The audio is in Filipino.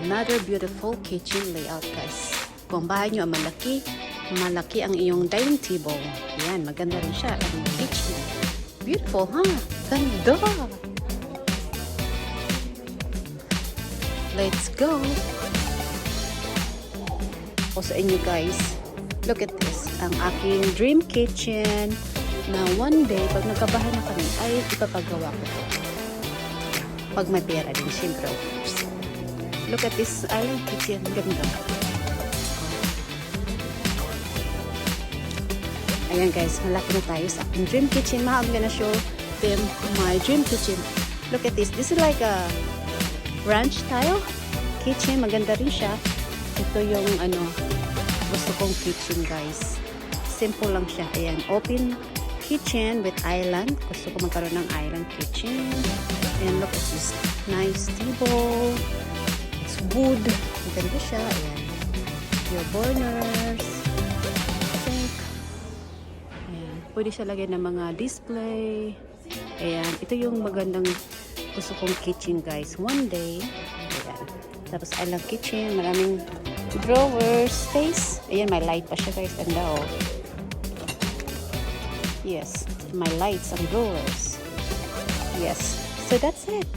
another beautiful kitchen layout, guys. Kung bahay nyo ang malaki, malaki ang iyong dining table. Yan, maganda rin siya ang kitchen. Beautiful, huh? Ganda! Let's go! O sa inyo, guys, look at this. Ang aking dream kitchen na one day, pag nagkabahay na kami, ay ipapagawa ko ito. Pag may pera din, syempre, of course. Look at this island kitchen. Ganda. Ayan, guys, malaki na tayo sa aking dream kitchen. I'm gonna show them my dream kitchen. Look at this. This is like a ranch style kitchen. Maganda rin siya. Ito yung gusto kong kitchen, guys. Simple lang siya. Ayan, open kitchen with island. Gusto ko magkaroon ng island kitchen. And look at this nice table. It's wood. Maganda siya. Ayan. Your burners. Sink. Ayan. Pwede siya lagyan ng mga display. Ayan. Ito yung magandang gusto kong kitchen, guys. One day. Ayan. Tapos island kitchen. Maraming drawers. Space. Ayan, may light pa siya, guys. Ganda, oh. Yes, my lights and drawers. Yes, so that's it.